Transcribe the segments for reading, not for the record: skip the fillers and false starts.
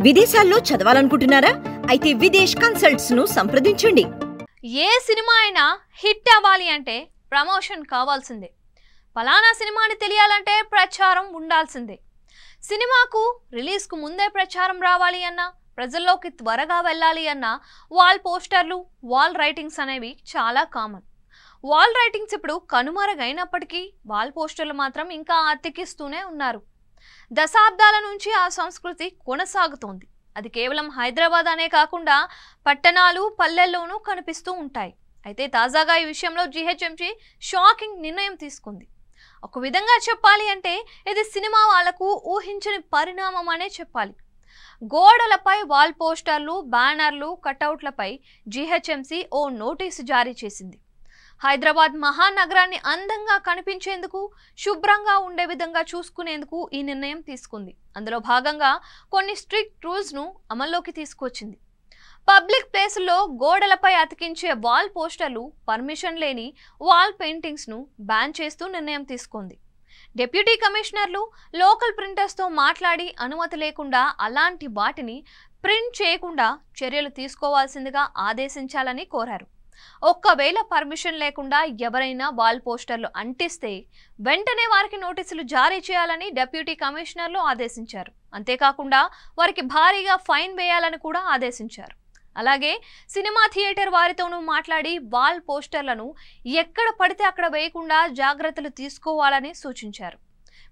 విదేశాల్లో చదవాలనుకుంటున్నారా? అయితే విదేశ్ కన్సల్ట్స్ ను సంప్రదించండి. ఏ సినిమా అయినా హిట్ అవ్వాలి అంటే ప్రమోషన్ కావాల్సిందే. ఫలానా సినిమాని తెలియాలంటే ప్రచారం ఉండాల్సిందే. సినిమాకు రిలీజ్కు ముందే ప్రచారం రావాలి అన్నా, ప్రజల్లోకి త్వరగా వెళ్ళాలి అన్నా వాల్ పోస్టర్లు, వాల్ రైటింగ్స్ అనేవి చాలా కామన్. వాల్ రైటింగ్స్ ఇప్పుడు కనుమరుగైనప్పటికీ వాల్ పోస్టర్లు మాత్రం ఇంకా అతికిస్తూనే ఉన్నారు. దశాబ్దాల నుంచి ఆ సంస్కృతి కొనసాగుతోంది. అది కేవలం హైదరాబాద్ అనే కాకుండా పట్టణాలు, పల్లెల్లోనూ కనిపిస్తూ ఉంటాయి. అయితే తాజాగా ఈ విషయంలో జీహెచ్ఎంసీ షాకింగ్ నిర్ణయం తీసుకుంది. ఒక విధంగా చెప్పాలి అంటే ఇది సినిమా వాళ్లకు ఊహించని పరిణామం అనే చెప్పాలి. గోడలపై వాల్ పోస్టర్లు, బ్యానర్లు, కటౌట్లపై జీహెచ్ఎంసీ ఓ నోటీసు జారీ చేసింది. హైదరాబాద్ మహానగరాన్ని అందంగా కనిపించేందుకు, శుభ్రంగా ఉండే విధంగా చూసుకునేందుకు ఈ నిర్ణయం తీసుకుంది. అందులో భాగంగా కొన్ని స్ట్రిక్ట్ రూల్స్ ను అమల్లోకి తీసుకొచ్చింది. పబ్లిక్ ప్లేసుల్లో గోడలపై అతికించే వాల్ పోస్టర్లు, పర్మిషన్ లేని వాల్ పెయింటింగ్స్ ను బ్యాన్ చేస్తూ నిర్ణయం తీసుకుంది. డిప్యూటీ కమిషనర్లు లోకల్ ప్రింటర్స్తో మాట్లాడి అనుమతి లేకుండా అలాంటి వాటిని ప్రింట్ చేయకుండా చర్యలు తీసుకోవాల్సిందిగా ఆదేశించాలని కోరారు. ఒక్కవేళ పర్మిషన్ లేకుండా ఎవరైనా వాల్ పోస్టర్లు అంటిస్తే వెంటనే వారికి నోటీసులు జారీ చేయాలని డిప్యూటీ కమిషనర్లు ఆదేశించారు. అంతేకాకుండా వారికి భారీగా ఫైన్ వేయాలని కూడా ఆదేశించారు. అలాగే సినిమా థియేటర్ వారితోనూ మాట్లాడి వాల్ పోస్టర్లను ఎక్కడ పడితే అక్కడ వేయకుండా జాగ్రత్తలు తీసుకోవాలని సూచించారు.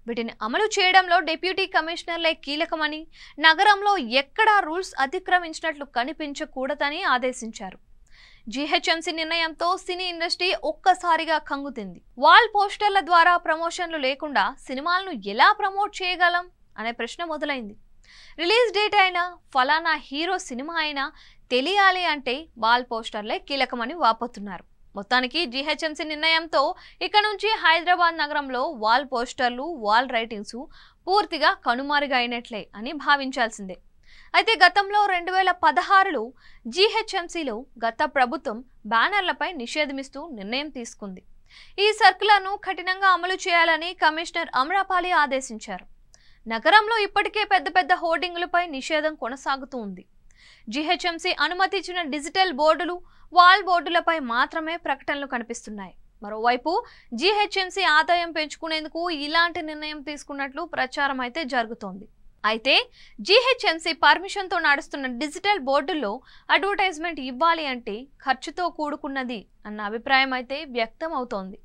వీటిని అమలు చేయడంలో డిప్యూటీ కమిషనర్లే కీలకమని, నగరంలో ఎక్కడా రూల్స్ అతిక్రమించినట్లు కనిపించకూడదని ఆదేశించారు. జీహెచ్ఎంసీ నిర్ణయంతో సినీ ఇండస్ట్రీ ఒక్కసారిగా కంగుతింది. వాల్ పోస్టర్ల ద్వారా ప్రమోషన్లు లేకుండా సినిమాలను ఎలా ప్రమోట్ చేయగలం అనే ప్రశ్న మొదలైంది. రిలీజ్ డేట్ అయినా, ఫలానా హీరో సినిమా అయినా తెలియాలి అంటే వాల్ పోస్టర్లే కీలకమని వాపోతున్నారు. మొత్తానికి జీహెచ్ఎంసీ నిర్ణయంతో ఇక నుంచి హైదరాబాద్ నగరంలో వాల్ పోస్టర్లు, వాల్ రైటింగ్స్ పూర్తిగా కనుమరుగైనట్లే అని భావించాల్సిందే. అయితే గతంలో 2016లో జీహెచ్ఎంసీలో గత ప్రభుత్వం బ్యానర్లపై నిషేధమిస్తూ నిర్ణయం తీసుకుంది. ఈ సర్కులర్ను కఠినంగా అమలు చేయాలని కమిషనర్ అమ్రపాలి ఆదేశించారు. నగరంలో ఇప్పటికే పెద్ద పెద్ద హోర్డింగులపై నిషేధం కొనసాగుతూ ఉంది. జీహెచ్ఎంసీ అనుమతి ఇచ్చిన డిజిటల్ బోర్డులు, వాల్ బోర్డులపై మాత్రమే ప్రకటనలు కనిపిస్తున్నాయి. మరోవైపు జీహెచ్ఎంసీ ఆదాయం పెంచుకునేందుకు ఇలాంటి నిర్ణయం తీసుకున్నట్లు ప్రచారం అయితే జరుగుతోంది. అయితే జీహెచ్ఎంసీ పర్మిషన్తో నడుస్తున్న డిజిటల్ బోర్డుల్లో అడ్వర్టైజ్మెంట్ ఇవ్వాలి అంటే ఖర్చుతో కూడుకున్నది అన్న అభిప్రాయం అయితే వ్యక్తం అవుతోంది.